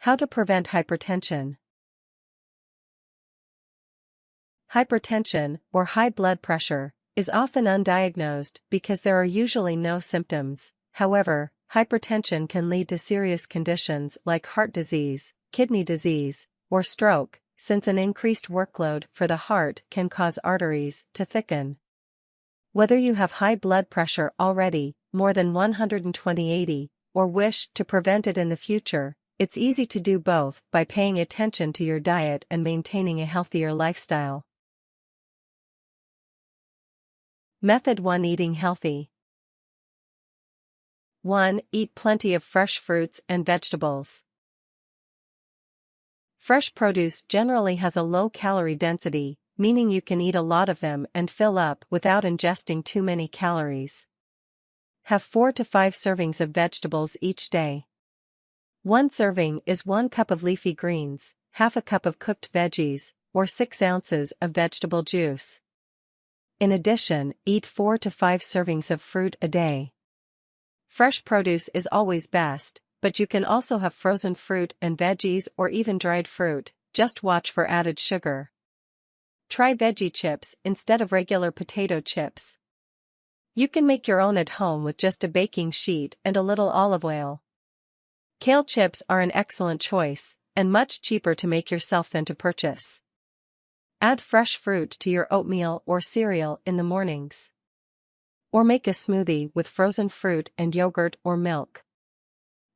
How to prevent hypertension. Hypertension, or high blood pressure, is often undiagnosed because there are usually no symptoms. However, hypertension can lead to serious conditions like heart disease, kidney disease, or stroke, since an increased workload for the heart can cause arteries to thicken. Whether you have high blood pressure already, more than 120/80, or wish to prevent it in the future, it's easy to do both by paying attention to your diet and maintaining a healthier lifestyle. Method 1: Eating healthy. 1. Eat plenty of fresh fruits and vegetables. Fresh produce generally has a low calorie density, meaning you can eat a lot of them and fill up without ingesting too many calories. Have 4 to 5 servings of vegetables each day. 1 serving is 1 cup of leafy greens, half a cup of cooked veggies, or 6 ounces of vegetable juice. In addition, eat 4 to 5 servings of fruit a day. Fresh produce is always best, but you can also have frozen fruit and veggies or even dried fruit, just watch for added sugar. Try veggie chips instead of regular potato chips. You can make your own at home with just a baking sheet and a little olive oil. Kale chips are an excellent choice, and much cheaper to make yourself than to purchase. Add fresh fruit to your oatmeal or cereal in the mornings. Or make a smoothie with frozen fruit and yogurt or milk.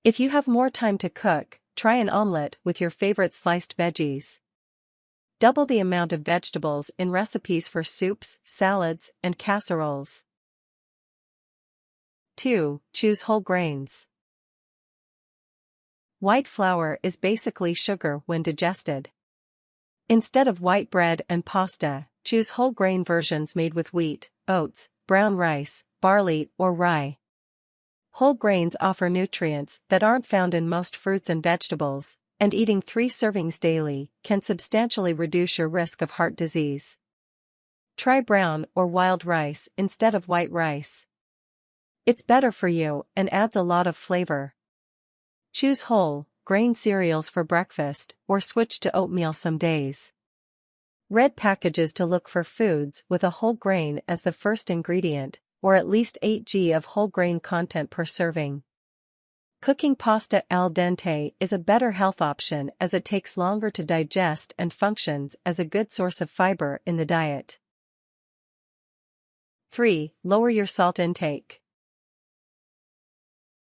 If you have more time to cook, try an omelette with your favorite sliced veggies. Double the amount of vegetables in recipes for soups, salads, and casseroles. 2. Choose whole grains. White flour is basically sugar when digested. Instead of white bread and pasta, choose whole grain versions made with wheat, oats, brown rice, barley, or rye. Whole grains offer nutrients that aren't found in most fruits and vegetables, and eating 3 servings daily can substantially reduce your risk of heart disease. Try brown or wild rice instead of white rice. It's better for you and adds a lot of flavor. Choose whole grain cereals for breakfast or switch to oatmeal some days. Read packages to look for foods with a whole grain as the first ingredient, or at least 8 g of whole grain content per serving. Cooking pasta al dente is a better health option as it takes longer to digest and functions as a good source of fiber in the diet. 3. Lower your salt intake.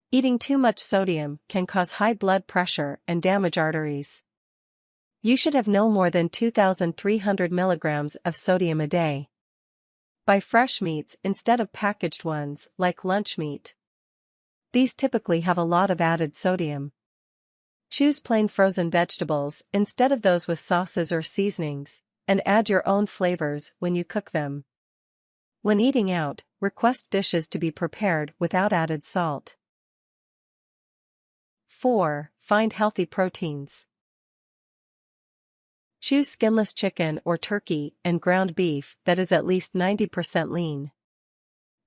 Eating too much sodium can cause high blood pressure and damage arteries. You should have no more than 2,300 milligrams of sodium a day. Buy fresh meats instead of packaged ones like lunch meat. These typically have a lot of added sodium. Choose plain frozen vegetables instead of those with sauces or seasonings, and add your own flavors when you cook them. When eating out, request dishes to be prepared without added salt. 4. Find healthy proteins. Choose skinless chicken or turkey and ground beef that is at least 90% lean.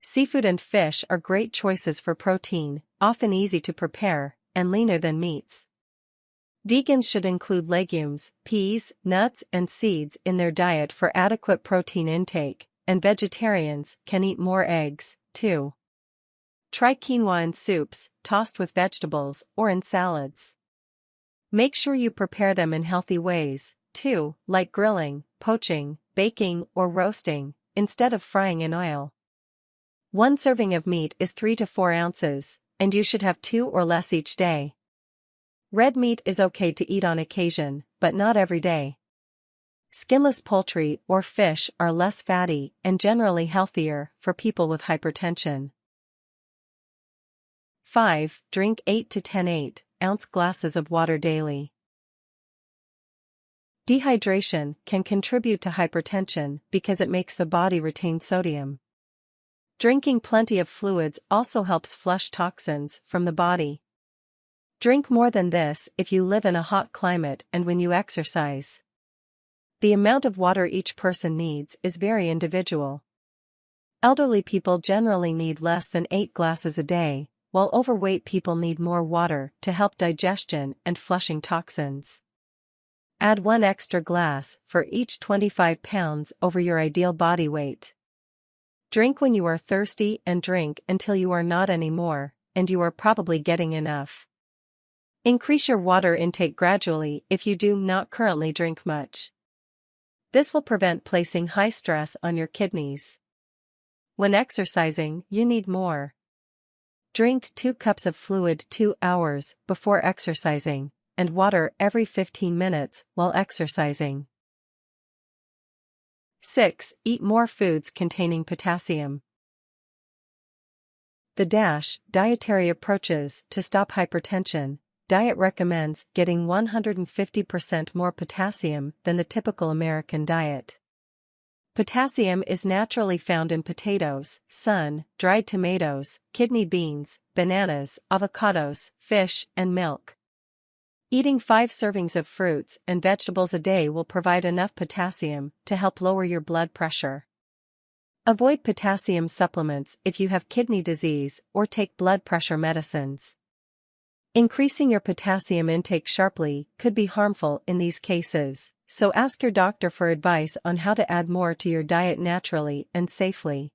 Seafood and fish are great choices for protein, often easy to prepare, and leaner than meats. Vegans should include legumes, peas, nuts, and seeds in their diet for adequate protein intake, and vegetarians can eat more eggs, too. Try quinoa in soups, tossed with vegetables, or in salads. Make sure you prepare them in healthy ways, too, like grilling, poaching, baking, or roasting, instead of frying in oil. 1 serving of meat is 3 to 4 ounces, and you should have 2 or less each day. Red meat is okay to eat on occasion, but not every day. Skinless poultry or fish are less fatty and generally healthier for people with hypertension. 5. Drink 8 to 10 8-ounce glasses of water daily. Dehydration can contribute to hypertension because it makes the body retain sodium. Drinking plenty of fluids also helps flush toxins from the body. Drink more than this if you live in a hot climate and when you exercise. The amount of water each person needs is very individual. Elderly people generally need less than 8 glasses a day, while overweight people need more water to help digestion and flushing toxins. Add 1 extra glass for each 25 pounds over your ideal body weight. Drink when you are thirsty and drink until you are not anymore, and you are probably getting enough. Increase your water intake gradually if you do not currently drink much. This will prevent placing high stress on your kidneys. When exercising, you need more. Drink 2 cups of fluid 2 hours before exercising, and water every 15 minutes while exercising. 6. Eat more foods containing potassium. The Dietary Approaches to Stop Hypertension diet recommends getting 150% more potassium than the typical American diet. Potassium is naturally found in potatoes, sun-dried tomatoes, kidney beans, bananas, avocados, fish, and milk. Eating 5 servings of fruits and vegetables a day will provide enough potassium to help lower your blood pressure. Avoid potassium supplements if you have kidney disease or take blood pressure medicines. Increasing your potassium intake sharply could be harmful in these cases, so ask your doctor for advice on how to add more to your diet naturally and safely.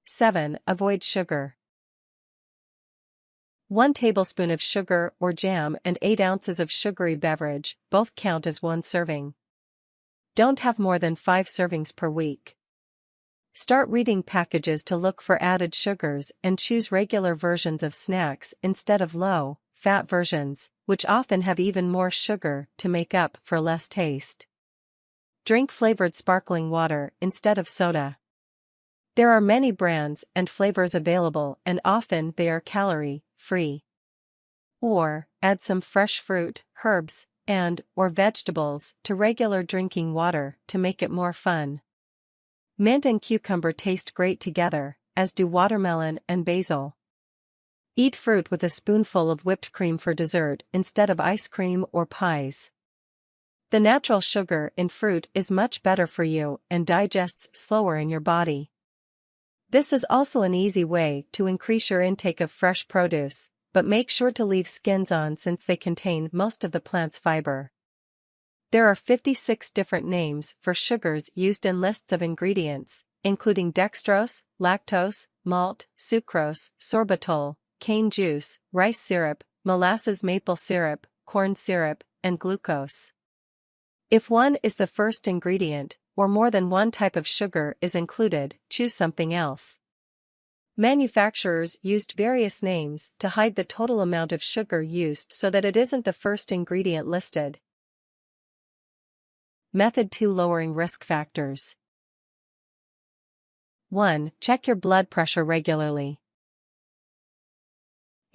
7. Avoid sugar. 1 tablespoon of sugar or jam and 8 ounces of sugary beverage both count as 1 serving. Don't have more than 5 servings per week. Start reading packages to look for added sugars and choose regular versions of snacks instead of low-fat versions, which often have even more sugar to make up for less taste. Drink flavored sparkling water instead of soda. There are many brands and flavors available and often they are calorie-free. Or, add some fresh fruit, herbs, and/or vegetables to regular drinking water to make it more fun. Mint and cucumber taste great together, as do watermelon and basil. Eat fruit with a spoonful of whipped cream for dessert instead of ice cream or pies. The natural sugar in fruit is much better for you and digests slower in your body. This is also an easy way to increase your intake of fresh produce, but make sure to leave skins on since they contain most of the plant's fiber. There are 56 different names for sugars used in lists of ingredients, including dextrose, lactose, malt, sucrose, sorbitol, cane juice, rice syrup, molasses maple syrup, corn syrup, and glucose. If one is the first ingredient, or more than one type of sugar is included, choose something else. Manufacturers used various names to hide the total amount of sugar used so that it isn't the first ingredient listed. Method 2. Lowering risk factors. 1. Check your blood pressure regularly.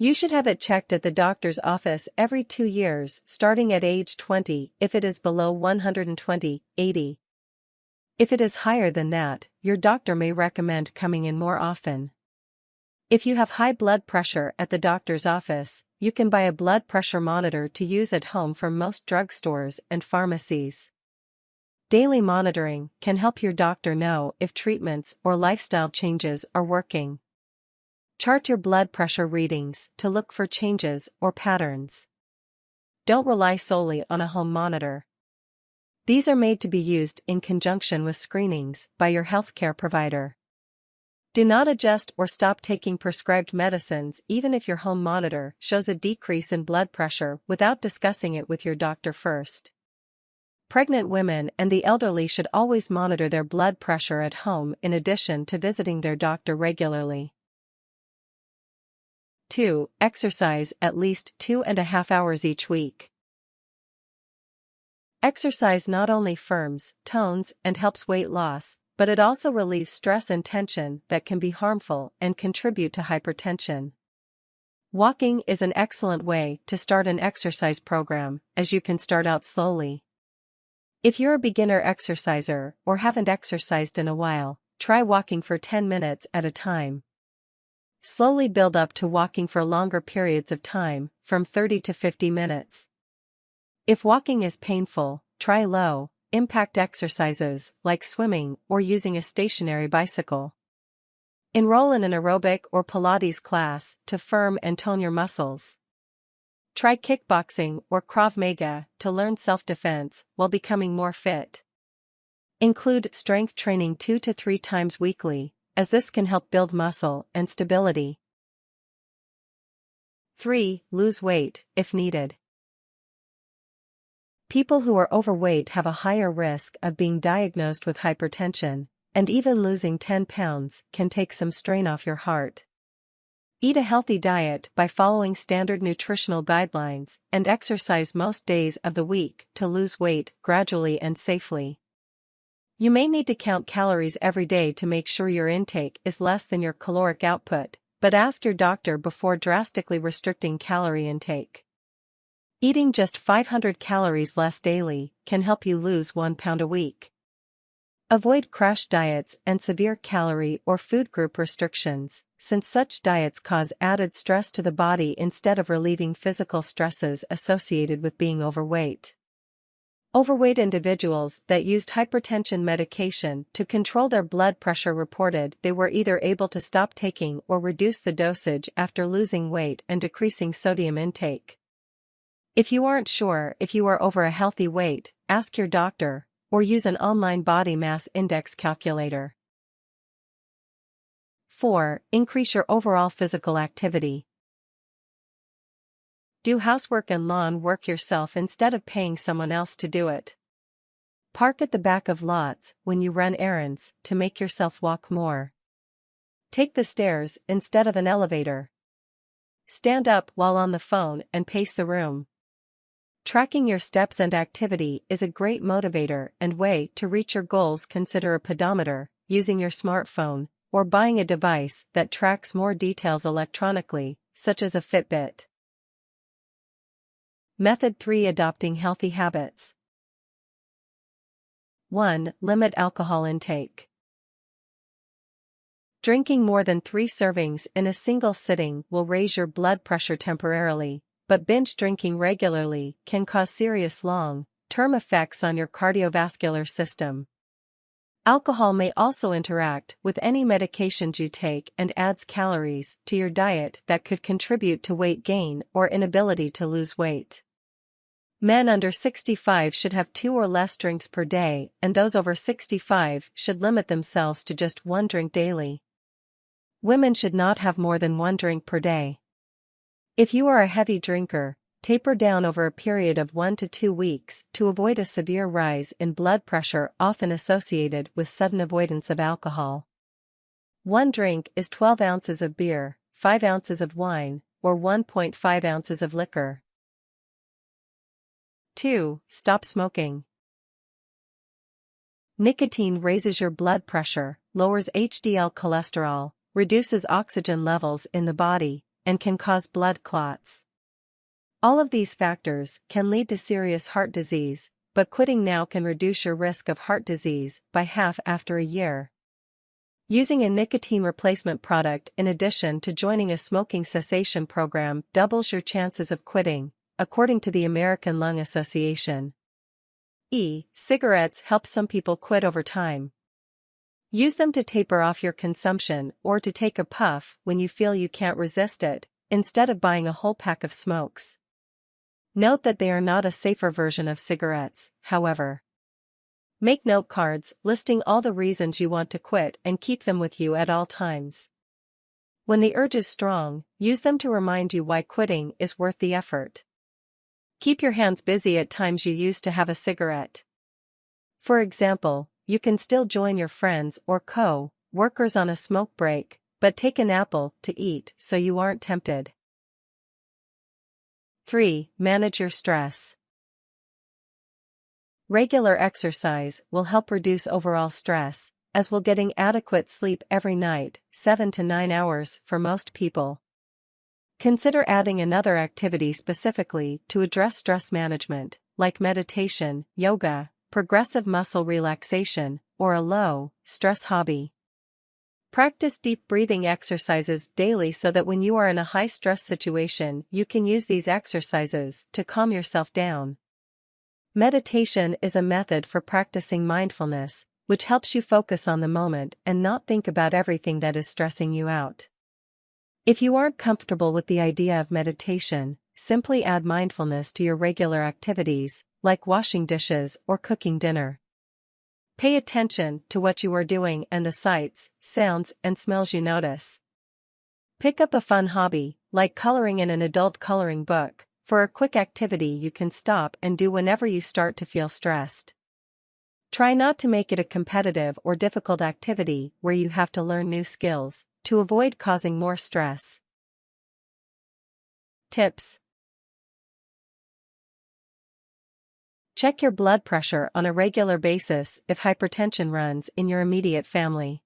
You should have it checked at the doctor's office every 2 years, starting at age 20 if it is below 120/80. If it is higher than that, your doctor may recommend coming in more often. If you have high blood pressure at the doctor's office, you can buy a blood pressure monitor to use at home from most drugstores and pharmacies. Daily monitoring can help your doctor know if treatments or lifestyle changes are working. Chart your blood pressure readings to look for changes or patterns. Don't rely solely on a home monitor. These are made to be used in conjunction with screenings by your healthcare provider. Do not adjust or stop taking prescribed medicines even if your home monitor shows a decrease in blood pressure without discussing it with your doctor first. Pregnant women and the elderly should always monitor their blood pressure at home in addition to visiting their doctor regularly. 2. Exercise at least 2.5 hours each week. Exercise not only firms, tones, and helps weight loss, but it also relieves stress and tension that can be harmful and contribute to hypertension. Walking is an excellent way to start an exercise program, as you can start out slowly. If you're a beginner exerciser or haven't exercised in a while, try walking for 10 minutes at a time. Slowly build up to walking for longer periods of time, from 30 to 50 minutes. If walking is painful, try low-impact exercises like swimming or using a stationary bicycle. Enroll in an aerobic or Pilates class to firm and tone your muscles. Try kickboxing or Krav Maga to learn self-defense while becoming more fit. Include strength training 2 to 3 times weekly, as this can help build muscle and stability. 3. Lose weight, if needed. People who are overweight have a higher risk of being diagnosed with hypertension, and even losing 10 pounds can take some strain off your heart. Eat a healthy diet by following standard nutritional guidelines and exercise most days of the week to lose weight gradually and safely. You may need to count calories every day to make sure your intake is less than your caloric output, but ask your doctor before drastically restricting calorie intake. Eating just 500 calories less daily can help you lose 1 pound a week. Avoid crash diets and severe calorie or food group restrictions, since such diets cause added stress to the body instead of relieving physical stresses associated with being overweight. Overweight individuals that used hypertension medication to control their blood pressure reported they were either able to stop taking or reduce the dosage after losing weight and decreasing sodium intake. If you aren't sure if you are over a healthy weight, ask your doctor, or use an online body mass index calculator. 4. Increase your overall physical activity. Do housework and lawn work yourself instead of paying someone else to do it. Park at the back of lots when you run errands to make yourself walk more. Take the stairs instead of an elevator. Stand up while on the phone and pace the room. Tracking your steps and activity is a great motivator and way to reach your goals. Consider a pedometer, using your smartphone, or buying a device that tracks more details electronically, such as a Fitbit. Method 3. Adopting healthy habits. 1. Limit alcohol intake. Drinking more than 3 servings in a single sitting will raise your blood pressure temporarily, but binge drinking regularly can cause serious long-term effects on your cardiovascular system. Alcohol may also interact with any medications you take and adds calories to your diet that could contribute to weight gain or inability to lose weight. Men under 65 should have 2 or less drinks per day, and those over 65 should limit themselves to just 1 drink daily. Women should not have more than 1 drink per day. If you are a heavy drinker, taper down over a period of 1 to 2 weeks to avoid a severe rise in blood pressure often associated with sudden avoidance of alcohol. 1 drink is 12 ounces of beer, 5 ounces of wine, or 1.5 ounces of liquor. 2. Stop smoking. Nicotine raises your blood pressure, lowers HDL cholesterol, reduces oxygen levels in the body, and can cause blood clots. All of these factors can lead to serious heart disease, but quitting now can reduce your risk of heart disease by half after a year. Using a nicotine replacement product in addition to joining a smoking cessation program doubles your chances of quitting, according to the American Lung Association. Cigarettes help some people quit over time. Use them to taper off your consumption or to take a puff when you feel you can't resist it, instead of buying a whole pack of smokes. Note that they are not a safer version of cigarettes, however. Make note cards listing all the reasons you want to quit and keep them with you at all times. When the urge is strong, use them to remind you why quitting is worth the effort. Keep your hands busy at times you used to have a cigarette. For example, you can still join your friends or co-workers on a smoke break, but take an apple to eat so you aren't tempted. 3. Manage your stress. Regular exercise will help reduce overall stress, as will getting adequate sleep every night, 7 to 9 hours for most people. Consider adding another activity specifically to address stress management, like meditation, yoga, progressive muscle relaxation, or a low-stress hobby. Practice deep breathing exercises daily so that when you are in a high-stress situation you can use these exercises to calm yourself down. Meditation is a method for practicing mindfulness, which helps you focus on the moment and not think about everything that is stressing you out. If you aren't comfortable with the idea of meditation, simply add mindfulness to your regular activities, like washing dishes or cooking dinner. Pay attention to what you are doing and the sights, sounds, and smells you notice. Pick up a fun hobby, like coloring in an adult coloring book, for a quick activity you can stop and do whenever you start to feel stressed. Try not to make it a competitive or difficult activity where you have to learn new skills, to avoid causing more stress. Tips: check your blood pressure on a regular basis if hypertension runs in your immediate family.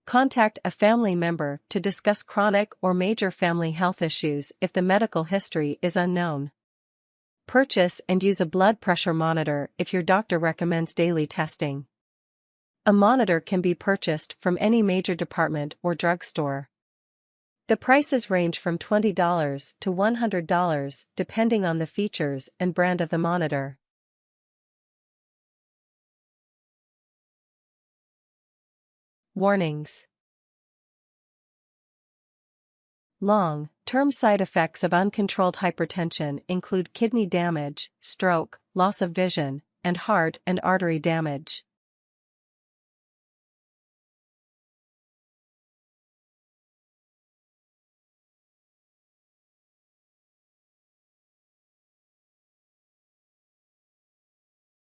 Contact a family member to discuss chronic or major family health issues if the medical history is unknown. Purchase and use a blood pressure monitor if your doctor recommends daily testing. A monitor can be purchased from any major department or drugstore. The prices range from $20 to $100 depending on the features and brand of the monitor. Warnings: long-term side effects of uncontrolled hypertension include kidney damage, stroke, loss of vision, and heart and artery damage.